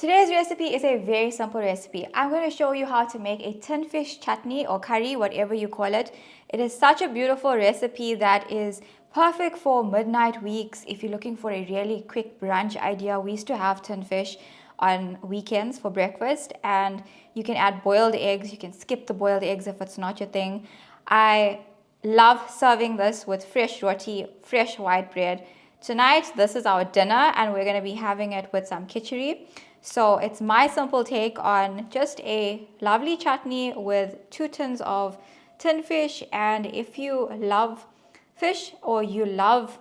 Today's recipe is a very simple recipe. I'm going to show you how to make a tin fish chutney or curry, whatever you call it. It is such a beautiful recipe that is perfect for midnight weeks. If you're looking for a really quick brunch idea, we used to have tin fish on weekends for breakfast, and you can add boiled eggs. You can skip the boiled eggs if it's not your thing. I love serving this with fresh roti, fresh white bread. Tonight, this is our dinner, and we're going to be having it with some khichdi. So it's my simple take on just a lovely chutney with 2 tins of tin fish. And if you love fish or you love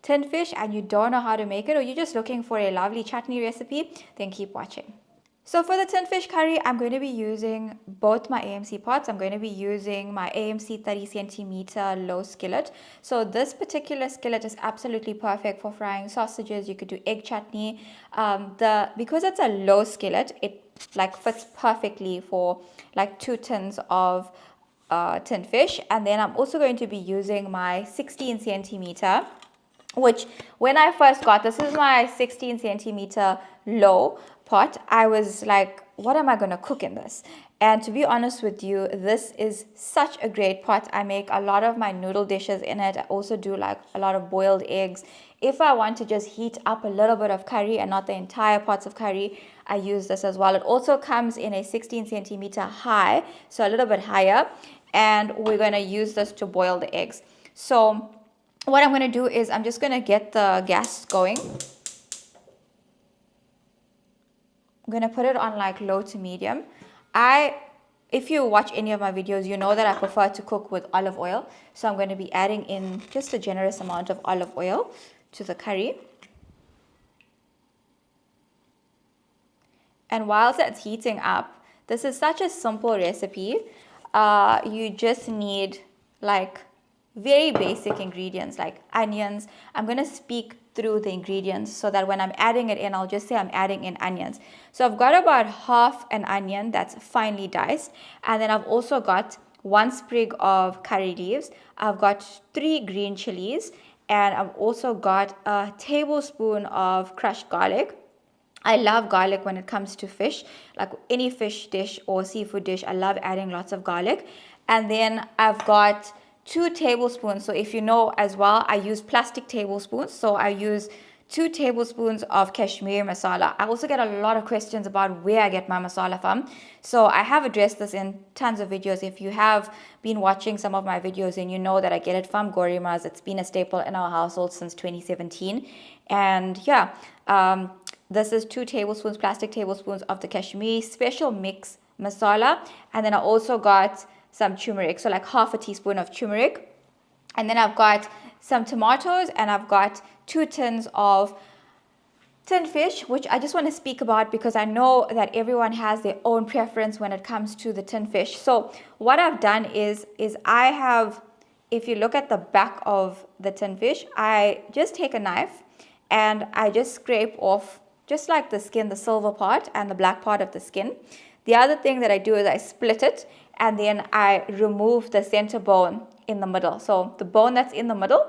tin fish and you don't know how to make it, or you're just looking for a lovely chutney recipe, then keep watching. So for the tin fish curry, I'm going to be using both my AMC pots. I'm going to be using my AMC 30 centimeter low skillet. So this particular skillet is absolutely perfect for frying sausages. You could do egg chutney. Because it's a low skillet, it fits perfectly for 2 tins of tin fish. And then I'm also going to be using my 16 centimeter, which when I first got, this is my 16 centimeter low pot. I was like, what am I going to cook in this? And to be honest with you, this is such a great pot. I make a lot of my noodle dishes in it. I also do a lot of boiled eggs. If I want to just heat up a little bit of curry and not the entire pots of curry, I use this as well. It also comes in a 16 centimeter high, so a little bit higher. And we're going to use this to boil the eggs. So what I'm going to do is I'm just going to get the gas going. I'm going to put it on low to medium. If you watch any of my videos, you know that I prefer to cook with olive oil. So I'm going to be adding in just a generous amount of olive oil to the curry. And whilst that's heating up, this is such a simple recipe. You just need very basic ingredients like onions. I'm going to speak through the ingredients so that when I'm adding it in, I'll just say I'm adding in onions. So I've got about half an onion that's finely diced, and then I've also got 1 sprig of curry leaves. I've got 3 green chilies, and I've also got a tablespoon of crushed garlic. I love garlic when it comes to fish, like any fish dish or seafood dish. I love adding lots of garlic. And then I've got 2 tablespoons. So if you know as well, I use plastic tablespoons. So I use 2 tablespoons of Kashmiri masala. I also get a lot of questions about where I get my masala from. So I have addressed this in tons of videos. If you have been watching some of my videos, and you know that I get it from Gorima's. It's been a staple in our household since 2017. And yeah, this is 2 tablespoons, plastic tablespoons of the Kashmiri special mix masala. And then I also got some turmeric, so half a teaspoon of turmeric. And then I've got some tomatoes, and I've got 2 tins of tin fish, which I just want to speak about because I know that everyone has their own preference when it comes to the tin fish. So what I've done is I have, if you look at the back of the tin fish, I just take a knife and I just scrape off just the skin, the silver part and the black part of the skin. The other thing that I do is I split it, and then I remove the center bone in the middle. So the bone that's in the middle,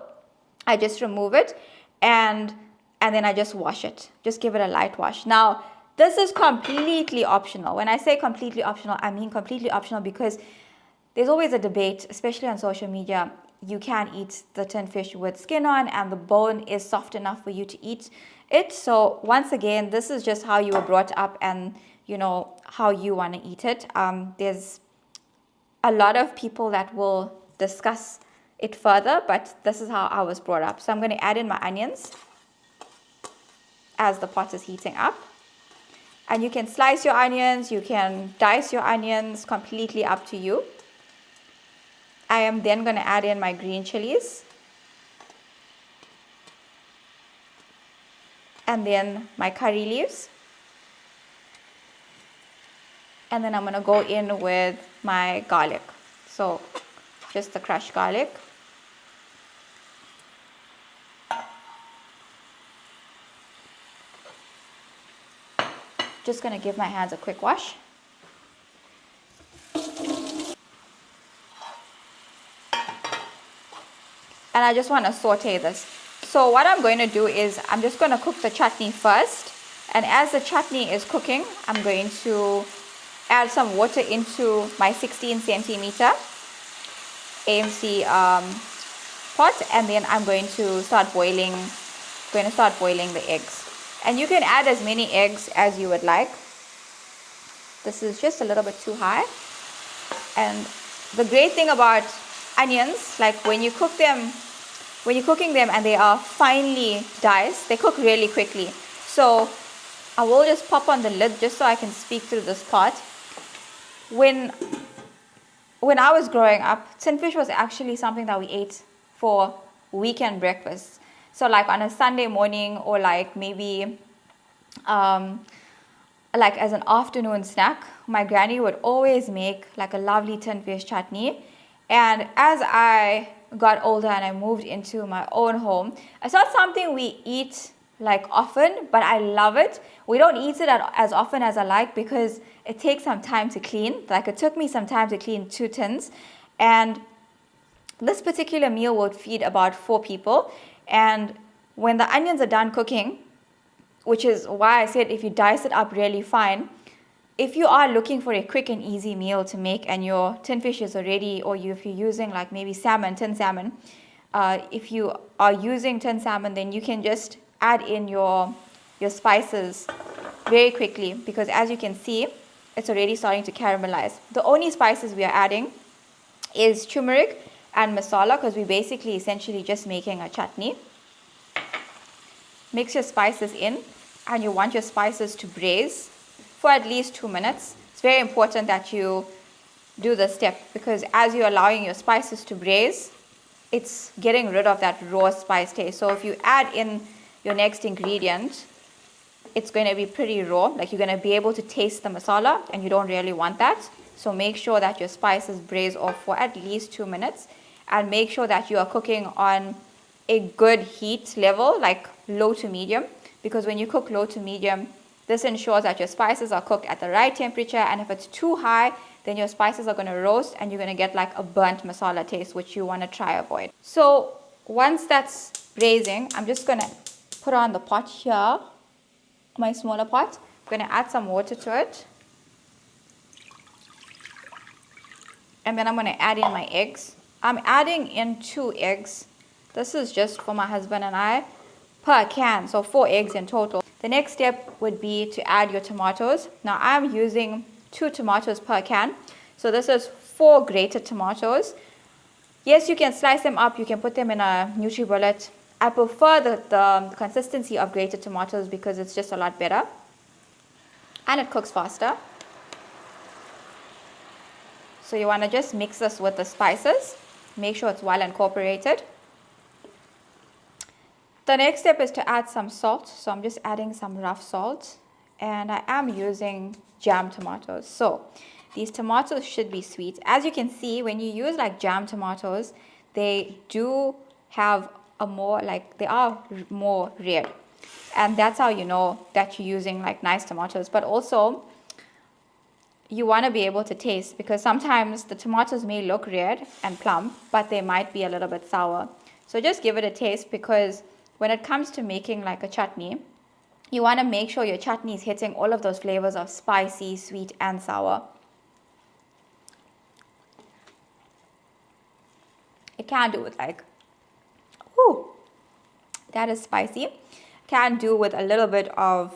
I just remove it, and then I just wash it. Just give it a light wash. Now, this is completely optional. When I say completely optional, I mean completely optional because there's always a debate, especially on social media. You can eat the tin fish with skin on, and the bone is soft enough for you to eat it. So once again, this is just how you were brought up, and you know how you want to eat it. There's a lot of people that will discuss it further, but this is how I was brought up. So I'm going to add in my onions as the pot is heating up. And you can slice your onions, you can dice your onions, completely up to you. I am then going to add in my green chilies. And then my curry leaves. And then I'm going to go in with my garlic. So just the crushed garlic. Just going to give my hands a quick wash. And I just want to saute this. So what I'm going to do is I'm just going to cook the chutney first. And as the chutney is cooking, I'm going to add some water into my 16 centimeter AMC pot, and then I'm going to start boiling the eggs. And you can add as many eggs as you would like. This is just a little bit too high. And the great thing about onions, like when you're cooking them and they are finely diced, they cook really quickly. So I will just pop on the lid just so I can speak through this pot. When I was growing up, tinfish was actually something that we ate for weekend breakfasts. So like on a Sunday morning, or like maybe like as an afternoon snack, my granny would always make like a lovely tinfish chutney. And as I got older and I moved into my own home, it's not something we eat like often, but I love it. We don't eat it as often as I like because it takes some time to clean. Like it took me some time to clean 2 tins, and this particular meal would feed about 4 people. And when the onions are done cooking, which is why I said if you dice it up really fine, if you are looking for a quick and easy meal to make and your tin fish is already, or if you're using like maybe tin salmon, if you are using tin salmon, then you can just add in your spices very quickly, because as you can see, it's already starting to caramelize. The only spices we are adding is turmeric and masala, because we're basically essentially just making a chutney. Mix your spices in, and you want your spices to braise for at least 2 minutes. It's very important that you do this step, because as you're allowing your spices to braise, it's getting rid of that raw spice taste. So if you add in your next ingredient, it's going to be pretty raw. Like you're going to be able to taste the masala, and you don't really want that. So make sure that your spices braise off for at least 2 minutes, and make sure that you are cooking on a good heat level, like low to medium, because when you cook low to medium, this ensures that your spices are cooked at the right temperature. And if it's too high, then your spices are going to roast and you're going to get like a burnt masala taste, which you want to try avoid. So once that's braising, I'm just going to put on the pot here, my smaller pot. I'm going to add some water to it, and then I'm going to add in my eggs. I'm adding in 2 eggs. This is just for my husband and I per can, so 4 eggs in total. The next step would be to add your tomatoes. Now I'm using 2 tomatoes per can, so this is 4 grated tomatoes. Yes, you can slice them up, you can put them in a NutriBullet. I prefer the consistency of grated tomatoes because it's just a lot better and it cooks faster. So you want to just mix this with the spices, make sure it's well incorporated. The next step is to add some salt. So I'm just adding some rough salt, and I am using jam tomatoes. So these tomatoes should be sweet. As you can see, when you use like jam tomatoes, they do have a more, like they are more red. And that's how you know that you're using like nice tomatoes. But also you want to be able to taste, because sometimes the tomatoes may look red and plump, but they might be a little bit sour. So just give it a taste, because when it comes to making like a chutney, you want to make sure your chutney is hitting all of those flavors of spicy, sweet, and sour. It can do with like, ooh, that is spicy. Can do with a little bit of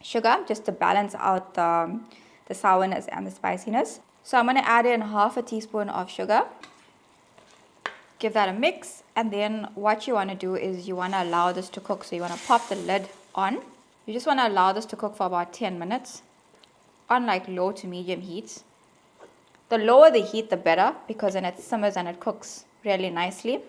sugar just to balance out the sourness and the spiciness. So I'm going to add in half a teaspoon of sugar. Give that a mix, and then what you want to do is you want to allow this to cook. So you want to pop the lid on. You just want to allow this to cook for about 10 minutes on like low to medium heat. The lower the heat, the better, because then it simmers and it cooks really nicely.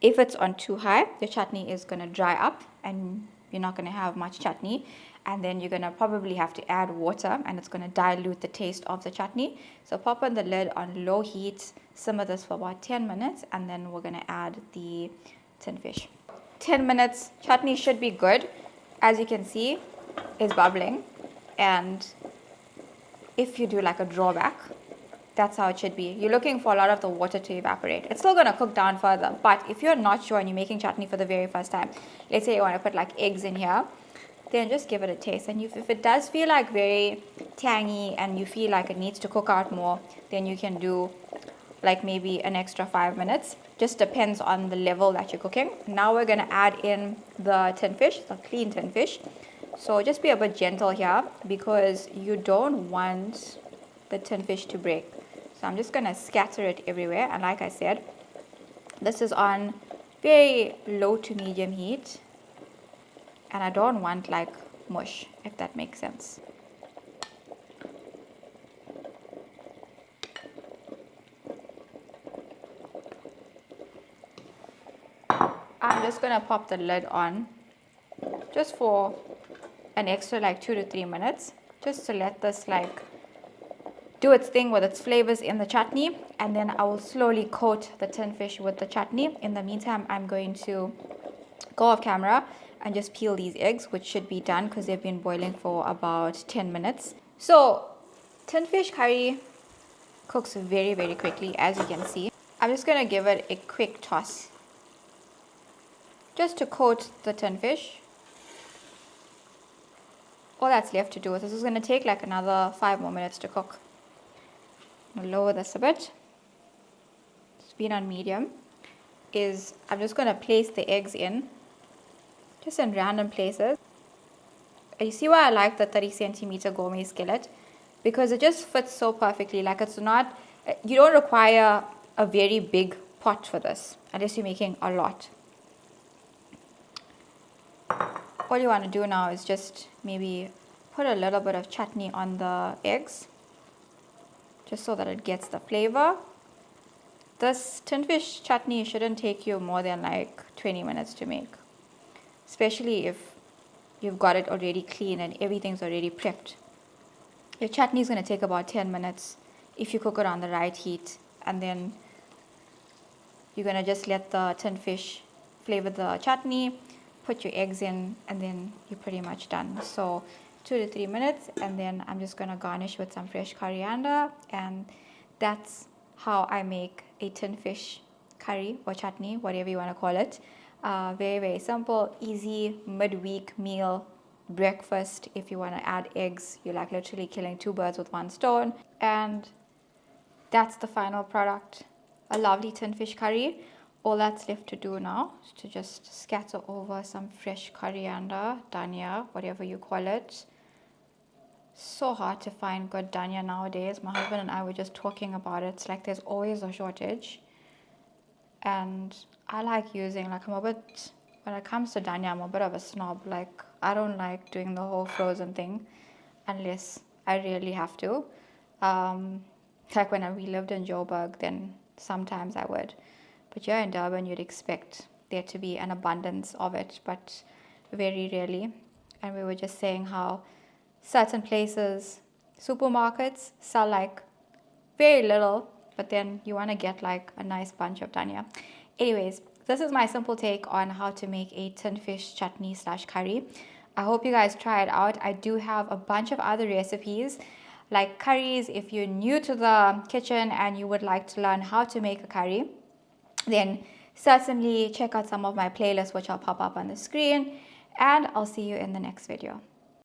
If it's on too high, the chutney is going to dry up and you're not going to have much chutney. And then you're going to probably have to add water, and it's going to dilute the taste of the chutney. So pop on the lid on low heat, simmer this for about 10 minutes, and then we're going to add the tin fish. 10 minutes, chutney should be good. As you can see, it's bubbling. And if you do like a drawback, that's how it should be. You're looking for a lot of the water to evaporate. It's still going to cook down further, but if you're not sure and you're making chutney for the very first time, let's say you want to put like eggs in here, then just give it a taste. And if it does feel like very tangy and you feel like it needs to cook out more, then you can do like maybe an extra 5 minutes. Just depends on the level that you're cooking. Now we're going to add in the tin fish, the clean tin fish. So just be a bit gentle here because you don't want the tin fish to break. So I'm just going to scatter it everywhere. And like I said, this is on very low to medium heat. And I don't want like mush, if that makes sense. I'm just going to pop the lid on just for an extra like 2 to 3 minutes, just to let this like do its thing with its flavors in the chutney, and then I will slowly coat the tin fish with the chutney. In the meantime, I'm going to go off camera and just peel these eggs, which should be done because they've been boiling for about 10 minutes. So tin fish curry cooks very, very quickly, as you can see. I'm just going to give it a quick toss just to coat the tin fish. All that's left to do is this is going to take like another 5 more minutes to cook. I'll lower this a bit. Speed on medium. I'm just going to place the eggs in, just in random places. You see why I like the 30 centimeter gourmet skillet? Because it just fits so perfectly. Like it's not, you don't require a very big pot for this, unless you're making a lot. All you want to do now is just maybe put a little bit of chutney on the eggs, just so that it gets the flavor. This tin fish chutney shouldn't take you more than like 20 minutes to make, especially if you've got it already clean and everything's already prepped. Your chutney is going to take about 10 minutes if you cook it on the right heat, and then you're going to just let the tin fish flavor the chutney, put your eggs in, and then you're pretty much done. So 2 to 3 minutes, and then I'm just going to garnish with some fresh coriander, and that's how I make a tin fish curry or chutney, whatever you want to call it. Very, very simple, easy midweek meal, breakfast. If you want to add eggs, you're like literally killing 2 birds with 1 stone. And that's the final product, a lovely tin fish curry. All that's left to do now is to just scatter over some fresh coriander, dhania, whatever you call it. So hard to find good dhania nowadays. My husband and I were just talking about it. It's like there's always a shortage. And I like using, like when it comes to dhania, I'm a bit of a snob. Like I don't like doing the whole frozen thing unless I really have to. Like when we lived in Joburg, then sometimes I would. But here in Durban, you'd expect there to be an abundance of it, but very rarely. And we were just saying how certain places, supermarkets, sell like very little, but then you want to get like a nice bunch of dhania. Anyways, this is my simple take on how to make a tin fish chutney / curry. I hope you guys try it out. I do have a bunch of other recipes like curries. If you're new to the kitchen and you would like to learn how to make a curry, then certainly check out some of my playlists, which I'll pop up on the screen, and I'll see you in the next video.